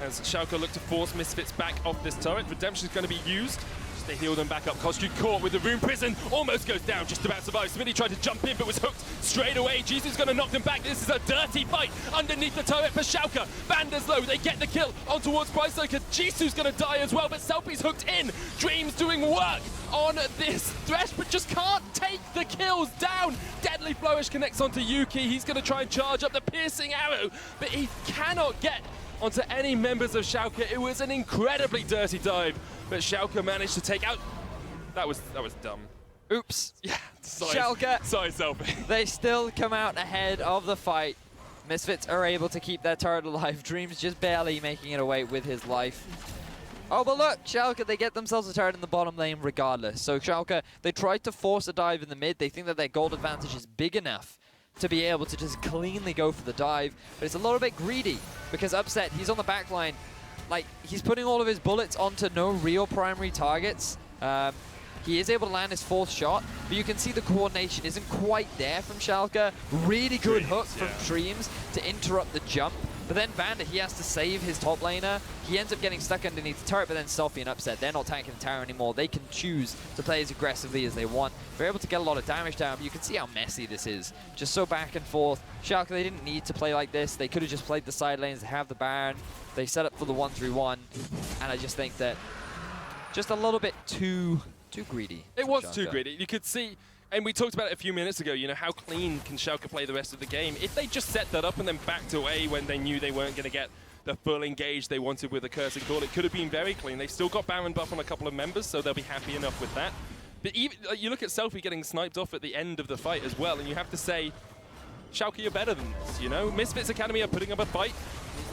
[SPEAKER 1] As Schalke look to force Misfits back off this turret. Redemption is going to be used. Just to heal them back up. Coscu caught with the Rune Prison. Almost goes down, just about survives. Smitty tried to jump in but was hooked straight away. Jisoo's going to knock them back. This is a dirty fight underneath the turret for Schalke. Vander's low. They get the kill on towards Pridestalker. Jisoo's going to die as well, but Selfie's hooked in. Dreams doing work on this Thresh, but just can't take the kills down. Deadly Flourish connects onto Yuki. He's going to try and charge up the piercing arrow, but he cannot get onto any members of Schalke. It was an incredibly dirty dive, but Schalke managed to take out. That was dumb.
[SPEAKER 2] Oops.
[SPEAKER 1] Yeah, sorry.
[SPEAKER 2] Schalke.
[SPEAKER 1] Sorry, Selfie.
[SPEAKER 2] They still come out ahead of the fight. Misfits are able to keep their turret alive. Dreams just barely making it away with his life. Oh, but look, Schalke, they get themselves a turret in the bottom lane regardless. So Schalke, they tried to force a dive in the mid. They think that their gold advantage is big enough to be able to just cleanly go for the dive, but it's a little bit greedy because Upset, he's on the back line. Like, he's putting all of his bullets onto no real primary targets. He is able to land his 4th shot, but you can see the coordination isn't quite there from Schalke. Really good hook from Dreams to interrupt the jump. But then Vander, he has to save his top laner. He ends up getting stuck underneath the turret, but then Selfie and Upset, they're not tanking the tower anymore. They can choose to play as aggressively as they want. They're able to get a lot of damage down, but you can see how messy this is. Just so back and forth. Schalke, they didn't need to play like this. They could have just played the side lanes. They have the Baron. They set up for the 1-3-1. And I just think that just a little bit too greedy.
[SPEAKER 1] It was too greedy. You could see, and we talked about it a few minutes ago, you know, how clean can Schalke play the rest of the game. If they just set that up and then backed away when they knew they weren't going to get the full engage they wanted with the Cursing Call. It could have been very clean. They've still got Baron buff on a couple of members, so they'll be happy enough with that. But even you look at Selfie getting sniped off at the end of the fight as well, and you have to say, Schalke, you're better than this, you know? Misfits Academy are putting up a fight.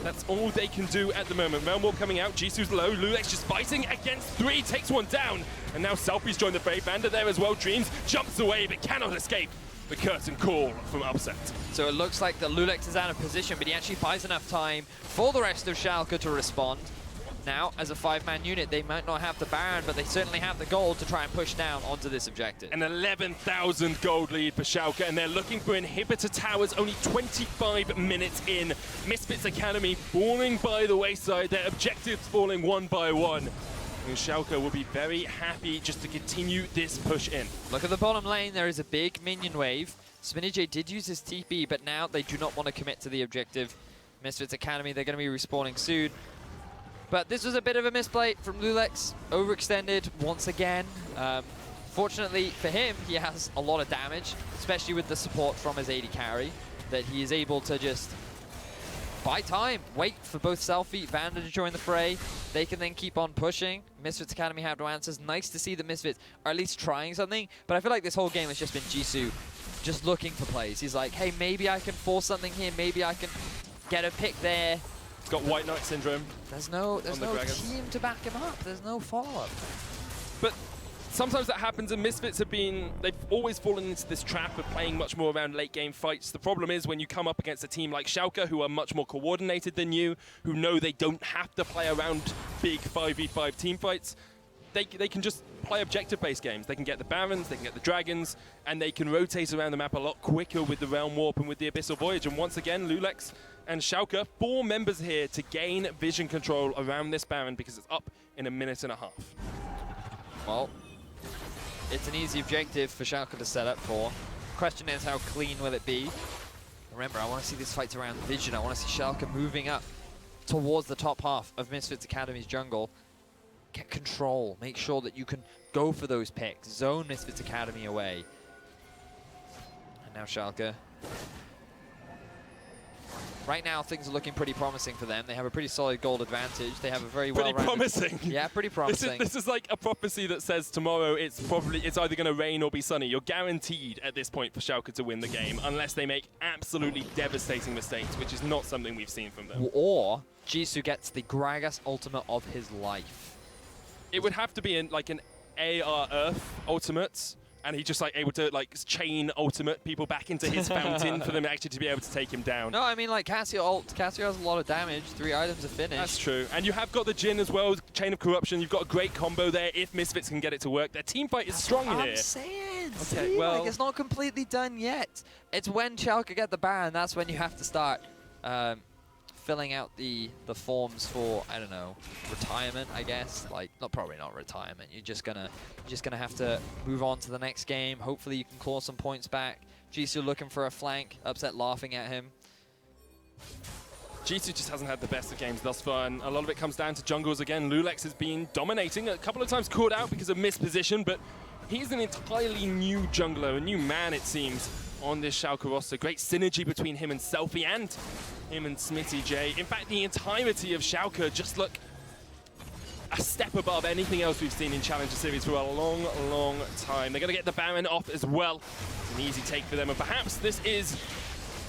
[SPEAKER 1] That's all they can do at the moment. Realm Warp coming out, Jisoo's low, Lulex just fighting against 3, takes one down. And now Selfie's joined the fray. Banda there as well, Dreams jumps away but cannot escape the curtain call from Upset.
[SPEAKER 2] So it looks like the Lulex is out of position, but he actually buys enough time for the rest of Schalke to respond. Now, as a 5-man unit, they might not have the Baron, but they certainly have the gold to try and push down onto this objective.
[SPEAKER 1] An 11,000 gold lead for Schalke, and they're looking for inhibitor towers only 25 minutes in. Misfits Academy falling by the wayside, their objectives falling one by one. And Schalke will be very happy just to continue this push in.
[SPEAKER 2] Look at the bottom lane, there is a big minion wave. SminiJ did use his TP, but now they do not want to commit to the objective. Misfits Academy, they're going to be respawning soon. But this was a bit of a misplay from Lulex, overextended once again. Fortunately for him, he has a lot of damage, especially with the support from his AD carry, that he is able to just buy time, wait for both Selfie, Vanda to join the fray. They can then keep on pushing. Misfits Academy have no answers. Nice to see the Misfits are at least trying something, but I feel like this whole game has just been Jisoo just looking for plays. He's like, hey, maybe I can force something here, maybe I can get a pick there.
[SPEAKER 1] He's got White Knight syndrome.
[SPEAKER 2] There's no team to back him up. There's no follow-up.
[SPEAKER 1] But sometimes that happens, and Misfits they've always fallen into this trap of playing much more around late game fights. The problem is when you come up against a team like Schalke, who are much more coordinated than you, who know they don't have to play around big 5v5 team fights, they can just play objective-based games. They can get the Barons, they can get the Dragons, and they can rotate around the map a lot quicker with the Realm Warp and with the Abyssal Voyage. And once again, Lulex and Schalke, 4 members here to gain vision control around this Baron because it's up in a minute and a half.
[SPEAKER 2] Well, it's an easy objective for Schalke to set up for. Question is, how clean will it be? Remember, I want to see these fights around vision. I want to see Schalke moving up towards the top half of Misfits Academy's jungle. Get control. Make sure that you can go for those picks. Zone Misfits Academy away. And now Schalke. Right now, things are looking pretty promising for them. They have a pretty solid gold advantage. They have a very well-rounded...
[SPEAKER 1] Pretty promising.
[SPEAKER 2] Yeah, pretty promising.
[SPEAKER 1] This is like a prophecy that says tomorrow it's either going to rain or be sunny. You're guaranteed at this point for Schalke to win the game unless they make absolutely devastating mistakes, which is not something we've seen from them.
[SPEAKER 2] Or Jisoo gets the Gragas ultimate of his life.
[SPEAKER 1] It would have to be like an AR Earth ultimate, and he's just like able to like chain ultimate people back into his fountain for them actually to be able to take him down.
[SPEAKER 2] No, I mean like Cassio ult. Cassio has a lot of damage. 3 items are finished.
[SPEAKER 1] That's true. And you have got the Jhin as well, Chain of Corruption. You've got a great combo there if Misfits can get it to work. Their team fight is strong here.
[SPEAKER 2] I'm saying.
[SPEAKER 1] Okay,
[SPEAKER 2] see,
[SPEAKER 1] well,
[SPEAKER 2] like, it's not completely done yet. It's when Schalke get the Baron, that's when you have to start filling out the forms for, I don't know, retirement, I guess. Like, probably not retirement. You're just gonna have to move on to the next game. Hopefully you can claw some points back. Jisoo looking for a flank, Upset laughing at him.
[SPEAKER 1] Jisoo just hasn't had the best of games thus far, and a lot of it comes down to jungles again. Lulex has been dominating, a couple of times caught out because of misposition, but he's an entirely new jungler, a new man it seems, on this Schalke roster. Great synergy between him and Selfie and him and Smitty J. In fact, the entirety of Schalke just look a step above anything else we've seen in Challenger Series for a long, long time. They're going to get the Baron off as well. It's an easy take for them, and perhaps this is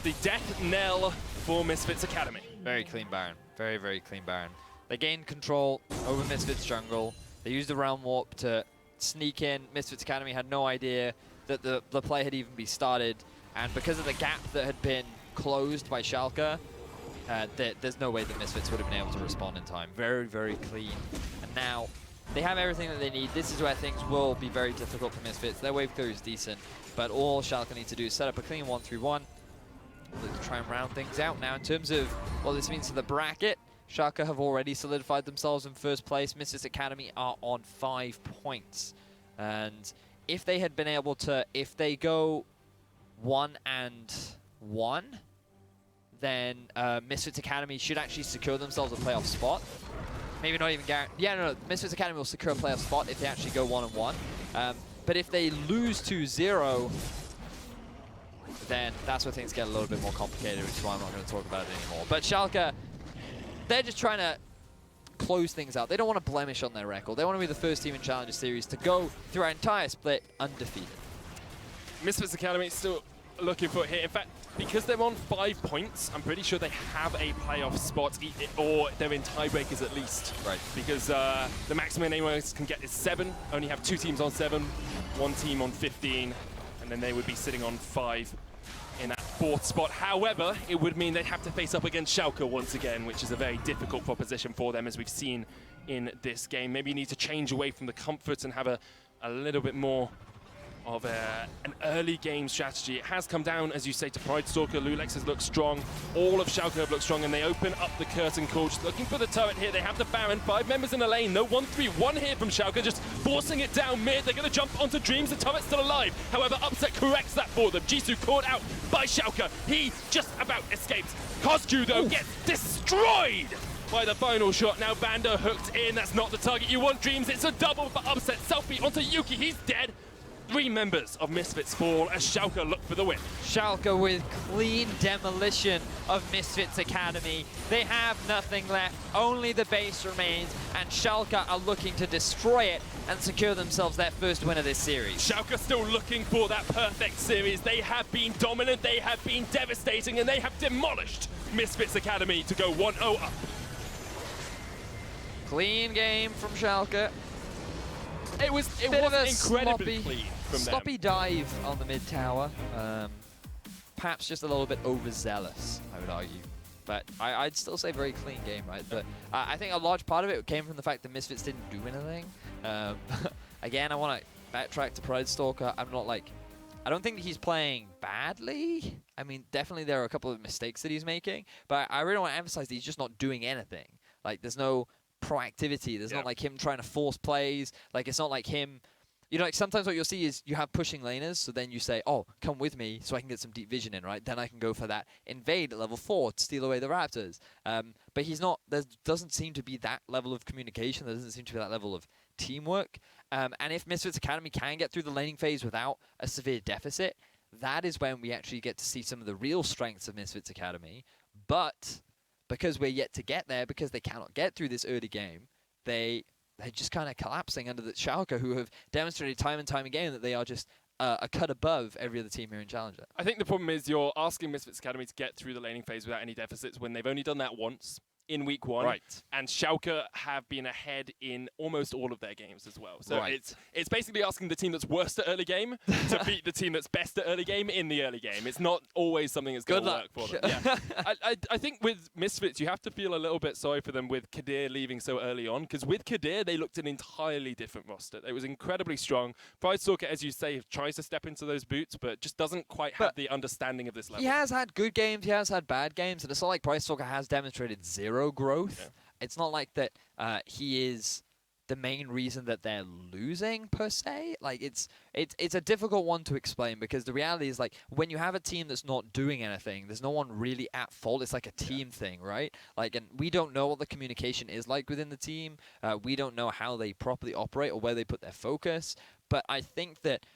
[SPEAKER 1] the death knell for Misfits Academy.
[SPEAKER 2] Very clean Baron. Very, very clean Baron. They gained control over Misfits jungle. They used the Realm Warp to sneak in. Misfits Academy had no idea that the play had even been started, and because of the gap that had been closed by Schalke, there's no way that Misfits would have been able to respond in time. Very, very clean. And now they have everything that they need. This is where things will be very difficult for Misfits. Their wave clear is decent, but all Schalke need to do is set up a clean 1-3-1 to try and round things out. Now, in terms of what this means to the bracket, Schalke have already solidified themselves in first place. Misfits Academy are on 5 points. And if they had been able to, if they go 1-1, then Misfits Academy should actually secure themselves a playoff spot. Maybe not even guarantee. Yeah, no, Misfits Academy will secure a playoff spot if they actually go 1-1. But if they lose 2-0, then that's where things get a little bit more complicated, which is why I'm not going to talk about it anymore. But Schalke, they're just trying to close things out. They don't want to blemish on their record. They want to be the first team in Challenger Series to go through our entire split undefeated.
[SPEAKER 1] Misfits Academy still looking for it here. In fact, because they're on 5 points, I'm pretty sure they have a playoff spot, or they're in tiebreakers at least.
[SPEAKER 2] Right.
[SPEAKER 1] Because the maximum anyone can get is 7. Only have 2 teams on 7, 1 team on 15, and then they would be sitting on 5 in that 4th spot. However, it would mean they'd have to face up against Schalke once again, which is a very difficult proposition for them, as we've seen in this game. Maybe you need to change away from the comfort and have a little bit more of an early game strategy. It has come down, as you say, to Pride Stalker. Lulex has looked strong. All of Schalke have looked strong, and they open up the curtain call. Just looking for the turret here. They have the Baron. 5 members in the lane. No 1-3-1 here from Schalke, just forcing it down mid. They're going to jump onto Dreams. The turret's still alive. However, Upset corrects that for them. Jisoo caught out by Schalke. He just about escapes. Coscu, though, gets destroyed by the final shot. Now Bando hooked in. That's not the target you want, Dreams. It's a double for Upset. Selfie onto Yuki. He's dead. 3 members of Misfits fall as Schalke look for the win.
[SPEAKER 2] Schalke with clean demolition of Misfits Academy. They have nothing left, only the base remains, and Schalke are looking to destroy it and secure themselves their first win of this series.
[SPEAKER 1] Schalke still looking for that perfect series. They have been dominant, they have been devastating, and they have demolished Misfits Academy to go 1-0 up.
[SPEAKER 2] Clean game from Schalke.
[SPEAKER 1] It was incredibly clean from
[SPEAKER 2] sloppy
[SPEAKER 1] them.
[SPEAKER 2] dive on the mid tower. Perhaps just a little bit overzealous, I would argue. But I'd still say very clean game, right? But I think a large part of it came from the fact that Misfits didn't do anything. Again, I want to backtrack to Pride Stalker. I don't think he's playing badly. I mean, definitely there are a couple of mistakes that he's making. But I really want to emphasize that he's just not doing anything. Like, there's no proactivity. There's not like him trying to force plays. Like, it's not like him, you know, like sometimes what you'll see is you have pushing laners, so then you say, oh, come with me so I can get some deep vision in, right? Then I can go for that invade at level 4 to steal away the Raptors. But he's not, there doesn't seem to be that level of communication. There doesn't seem to be that level of teamwork. And if Misfits Academy can get through the laning phase without a severe deficit, that is when we actually get to see some of the real strengths of Misfits Academy. But because we're yet to get there, because they cannot get through this early game, they're just kind of collapsing under the Schalke, who have demonstrated time and time again that they are just a cut above every other team here in Challenger.
[SPEAKER 1] I think the problem is you're asking Misfits Academy to get through the laning phase without any deficits when they've only done that once in week 1.
[SPEAKER 2] Right.
[SPEAKER 1] And Schalke have been ahead in almost all of their games as well. So it's basically asking the team that's worst at early game to beat the team that's best at early game in the early game. It's not always something that's going to work for them. Yeah. I think with Misfits, you have to feel a little bit sorry for them with Kadir leaving so early on, because with Kadir, they looked an entirely different roster. It was incredibly strong. Pride Stalker, as you say, tries to step into those boots, but just doesn't quite have the understanding of this level.
[SPEAKER 2] He has had good games, he has had bad games, and it's not like Pride Stalker has demonstrated zero growth.
[SPEAKER 1] Yeah.
[SPEAKER 2] It's not like that he is the main reason that they're losing per se. Like, it's a difficult one to explain, because the reality is, like, when you have a team that's not doing anything, there's no one really at fault. It's like a team thing, right? Like, and we don't know what the communication is like within the team. We don't know how they properly operate or where they put their focus. But I think that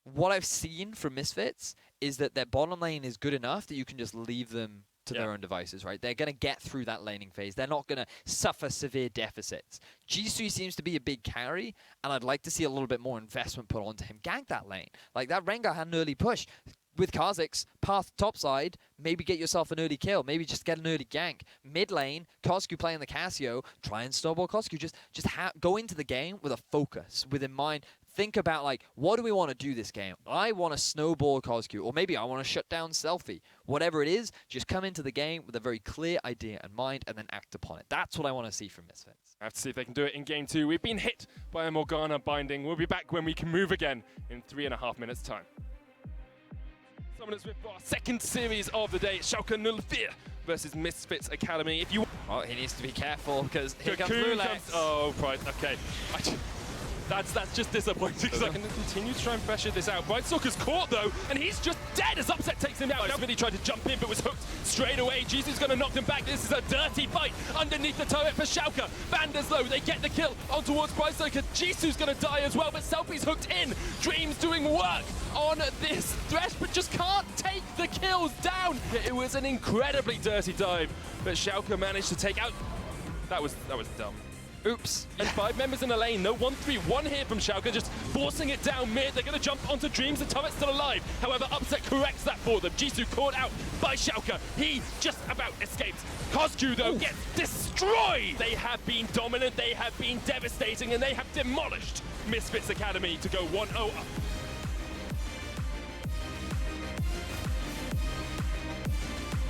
[SPEAKER 2] what I've seen from Misfits is that their bottom lane is good enough that you can just leave them to their own devices, right? They're going to get through that laning phase. They're not going to suffer severe deficits. Jisoo seems to be a big carry, and I'd like to see a little bit more investment put onto him. Gank that lane. Like, that Rengar had an early push. With Kha'Zix, path topside, maybe get yourself an early kill. Maybe just get an early gank. Mid lane, Coscu playing the Casio, try and snowball Coscu. Just go into the game with a focus, with in mind. Think about, like, what do we want to do this game? I want to snowball Coscu, or maybe I want to shut down Selfie. Whatever it is, just come into the game with a very clear idea in mind and then act upon it. That's what I want to see from Misfits.
[SPEAKER 1] I have to see if they can do it in game 2. We've been hit by a Morgana binding. We'll be back when we can move again in 3.5 minutes' time. Summoners with our second series of the day. Schalke 04 versus Misfits Academy. If you
[SPEAKER 2] Oh, he needs to be careful, because here comes
[SPEAKER 1] Cocoon
[SPEAKER 2] Lulex.
[SPEAKER 1] Oh, right, okay. That's just disappointing because I can continue to try and pressure this out. Brightstalker's caught though, and he's just dead as Upset takes him down. Nobody tried to jump in but was hooked straight away. Jisoo's going to knock him back. This is a dirty fight underneath the turret for Schalke. Vanderslow, they get the kill on towards Brightstalker. Jisoo's going to die as well, but Selfie's hooked in. Dream's doing work on this Thresh, but just can't take the kills down. It was an incredibly dirty dive, but Schalke managed to take out. That was dumb.
[SPEAKER 2] Oops.
[SPEAKER 1] And 5 members in a lane. No 1-3-1 here from Schalke, just forcing it down mid. They're going to jump onto Dreams. The turret's still alive. However, Upset corrects that for them. Jisoo caught out by Schalke. He just about escapes. Coscu, though, gets destroyed. They have been dominant. They have been devastating, and they have demolished Misfits Academy to go 1-0 up.